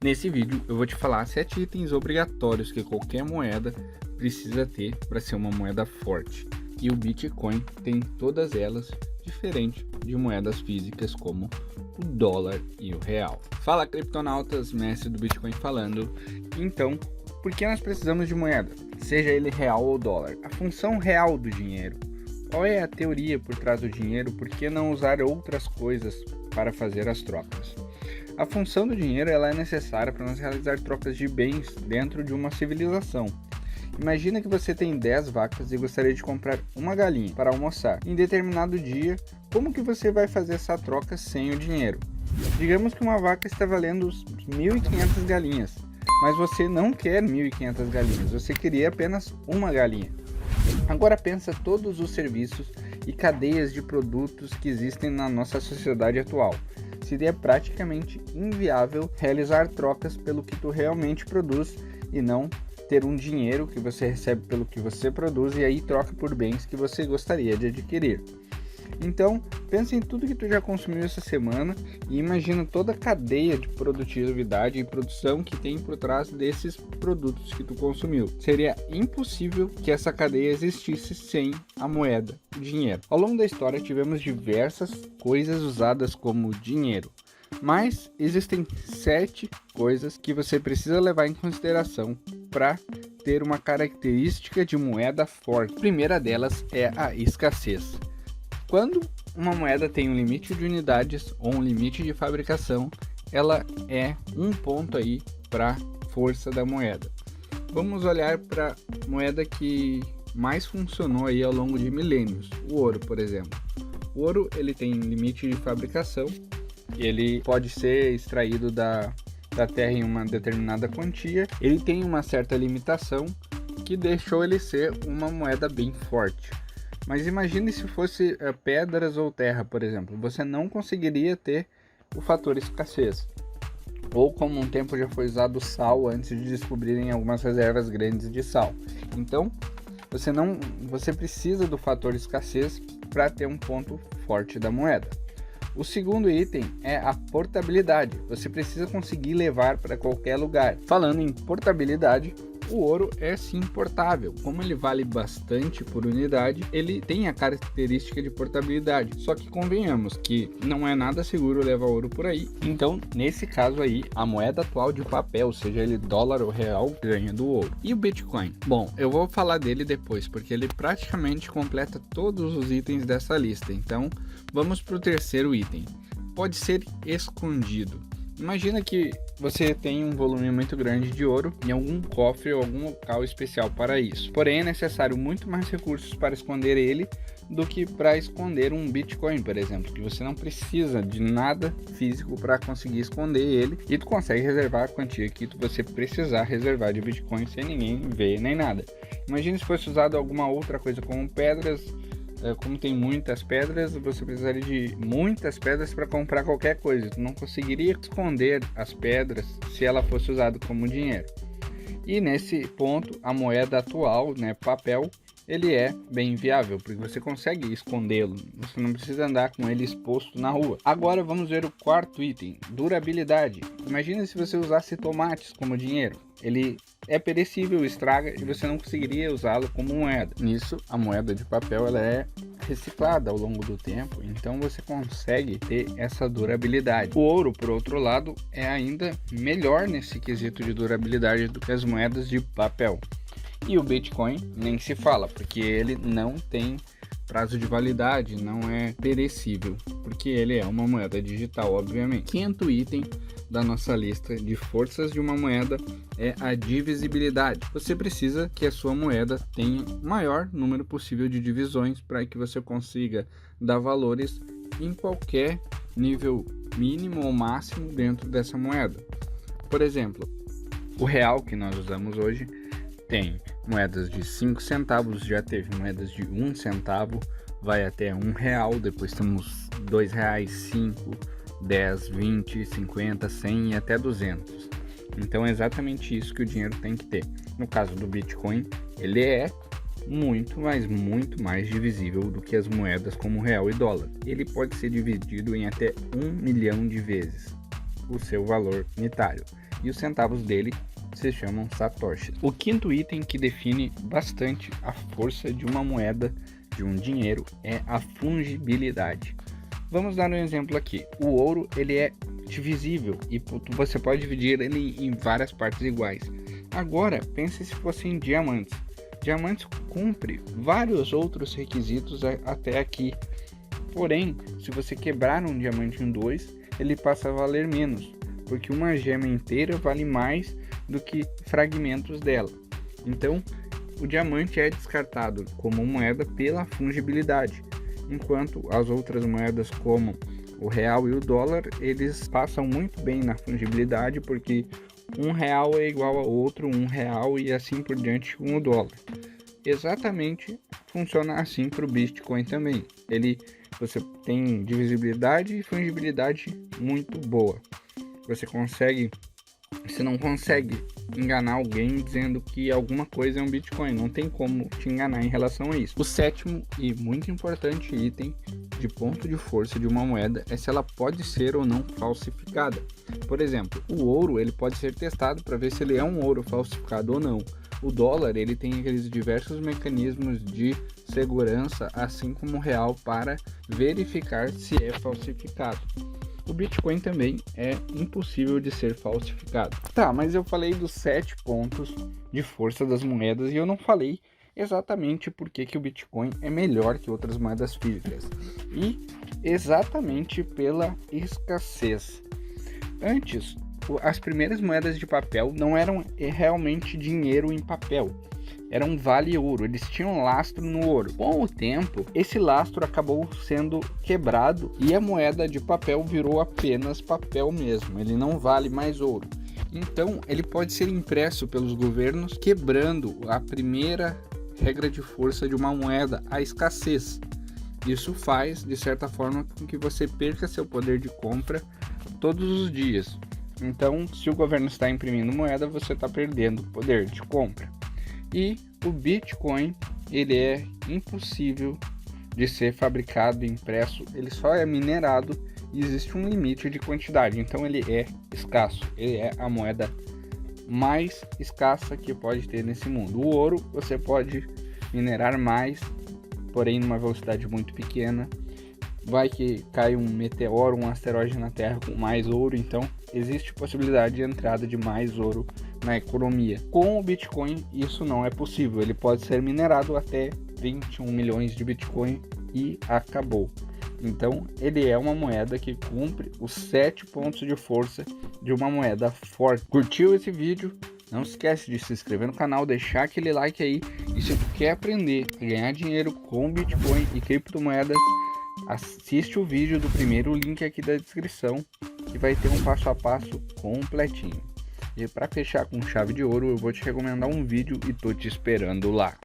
Nesse vídeo eu vou te falar 7 itens obrigatórios que qualquer moeda precisa ter para ser uma moeda forte. E o Bitcoin tem todas elas, diferente de moedas físicas como o dólar e o real. Fala, criptonautas, mestre do Bitcoin falando. Então, por que nós precisamos de moeda? Seja ele real ou dólar. A função real do dinheiro. Qual é a teoria por trás do dinheiro? Por que não usar outras coisas para fazer as trocas? A função do dinheiro ela é necessária para nós realizar trocas de bens dentro de uma civilização. Imagina que você tem 10 vacas e gostaria de comprar uma galinha para almoçar. Em determinado dia, como que você vai fazer essa troca sem o dinheiro? Digamos que uma vaca está valendo 1.500 galinhas, mas você não quer 1.500 galinhas, você queria apenas uma galinha. Agora pensa todos os serviços e cadeias de produtos que existem na nossa sociedade atual. Seria praticamente inviável realizar trocas pelo que tu realmente produz e não ter um dinheiro que você recebe pelo que você produz e aí troca por bens que você gostaria de adquirir. Então, pensa em tudo que tu já consumiu essa semana e imagina toda a cadeia de produtividade e produção que tem por trás desses produtos que tu consumiu. Seria impossível que essa cadeia existisse sem a moeda, o dinheiro. Ao longo da história tivemos diversas coisas usadas como dinheiro, mas existem 7 coisas que você precisa levar em consideração para ter uma característica de moeda forte. A primeira delas é a escassez. Quando uma moeda tem um limite de unidades ou um limite de fabricação, ela é um ponto aí para a força da moeda. Vamos olhar para a moeda que mais funcionou aí ao longo de milênios, o ouro, por exemplo. O ouro ele tem limite de fabricação, ele pode ser extraído da terra em uma determinada quantia, ele tem uma certa limitação que deixou ele ser uma moeda bem forte. Mas imagine se fosse pedras ou terra, por exemplo, você não conseguiria ter o fator escassez. Ou como um tempo já foi usado sal antes de descobrirem algumas reservas grandes de sal. Então, você precisa do fator escassez para ter um ponto forte da moeda. O segundo item é a portabilidade. Você precisa conseguir levar para qualquer lugar. Falando em portabilidade, o ouro é sim portável. Como ele vale bastante por unidade, ele tem a característica de portabilidade. Só que convenhamos que não é nada seguro levar ouro por aí. Então, nesse caso aí, a moeda atual de papel, seja ele dólar ou real, ganha do ouro. E o Bitcoin? Bom, eu vou falar dele depois, porque ele praticamente completa todos os itens dessa lista. Então, vamos para o terceiro item. Pode ser escondido. Imagina que você tem um volume muito grande de ouro em algum cofre ou algum local especial para isso. Porém, é necessário muito mais recursos para esconder ele do que para esconder um Bitcoin, por exemplo, que você não precisa de nada físico para conseguir esconder ele e tu consegue reservar a quantia que você precisar reservar de Bitcoin sem ninguém ver nem nada. Imagine se fosse usado alguma outra coisa como pedras. Como tem muitas pedras, você precisaria de muitas pedras para comprar qualquer coisa. Tu não conseguiria esconder as pedras se ela fosse usada como dinheiro. E nesse ponto, a moeda atual, papel, ele é bem viável, porque você consegue escondê-lo. Você não precisa andar com ele exposto na rua. Agora vamos ver o quarto item, durabilidade. Imagina se você usasse tomates como dinheiro. Ele é perecível, estraga e você não conseguiria usá-lo como moeda. Nisso, a moeda de papel ela é reciclada ao longo do tempo, então você consegue ter essa durabilidade. O ouro, por outro lado, é ainda melhor nesse quesito de durabilidade do que as moedas de papel. E o Bitcoin nem se fala, porque ele não tem prazo de validade, não é perecível, porque ele é uma moeda digital, obviamente. Quinto item da nossa lista de forças de uma moeda é a divisibilidade. Você precisa que a sua moeda tenha o maior número possível de divisões para que você consiga dar valores em qualquer nível mínimo ou máximo dentro dessa moeda. Por exemplo, o real que nós usamos hoje tem moedas de 5 centavos, já teve moedas de 1 centavo, vai até R$1, depois temos R$2, 5, 10, 20, 50, 100 e até 200. Então é exatamente isso que o dinheiro tem que ter. No caso do Bitcoin, ele é muito, mas muito mais divisível do que as moedas como real e dólar. Ele pode ser dividido em até 1 milhão de vezes o seu valor unitário. e os centavos dele se chamam satoshis. O quinto item que define bastante a força de uma moeda, de um dinheiro, é a fungibilidade. Vamos dar um exemplo aqui. O ouro, ele é divisível e você pode dividir ele em várias partes iguais. Agora, pense se fossem diamantes. Diamantes cumpre vários outros requisitos até aqui. Porém, se você quebrar um diamante em dois, ele passa a valer menos, porque uma gema inteira vale mais do que fragmentos dela. Então, o diamante é descartado como moeda pela fungibilidade, enquanto as outras moedas como o real e o dólar, eles passam muito bem na fungibilidade, porque um real é igual a outro um real e assim por diante com o dólar. Exatamente funciona assim para o Bitcoin também. Você tem divisibilidade e fungibilidade muito boa. Você não consegue enganar alguém dizendo que alguma coisa é um Bitcoin. Não tem como te enganar em relação a isso. O sétimo e muito importante item de ponto de força de uma moeda é se ela pode ser ou não falsificada. Por exemplo, o ouro ele pode ser testado para ver se ele é um ouro falsificado ou não. O dólar ele tem aqueles diversos mecanismos de segurança, assim como o real, para verificar se é falsificado. O Bitcoin também é impossível de ser falsificado. Tá, mas eu falei dos 7 pontos de força das moedas e eu não falei exatamente por que o Bitcoin é melhor que outras moedas físicas. E exatamente pela escassez. Antes, as primeiras moedas de papel não eram realmente dinheiro em papel. Eram vale ouro, eles tinham lastro no ouro. Com o tempo, esse lastro acabou sendo quebrado e a moeda de papel virou apenas papel mesmo, ele não vale mais ouro. Então, ele pode ser impresso pelos governos, quebrando a primeira regra de força de uma moeda, a escassez. Isso faz, de certa forma, com que você perca seu poder de compra todos os dias. Então, se o governo está imprimindo moeda, você está perdendo poder de compra. E o Bitcoin, ele é impossível de ser fabricado e impresso, ele só é minerado e existe um limite de quantidade, então ele é escasso, ele é a moeda mais escassa que pode ter nesse mundo. O ouro você pode minerar mais, porém numa velocidade muito pequena. Vai que cai um meteoro, um asteroide na Terra com mais ouro, então existe possibilidade de entrada de mais ouro na economia. Com o Bitcoin isso não é possível, ele pode ser minerado até 21 milhões de Bitcoin e acabou. Então ele é uma moeda que cumpre os 7 pontos de força de uma moeda forte. Curtiu esse vídeo? Não se esquece de se inscrever no canal, deixar aquele like aí, e se tu quer aprender a ganhar dinheiro com Bitcoin e criptomoedas, assiste o vídeo do primeiro link aqui da descrição, que vai ter um passo a passo completinho. E para fechar com chave de ouro, eu vou te recomendar um vídeo e tô te esperando lá.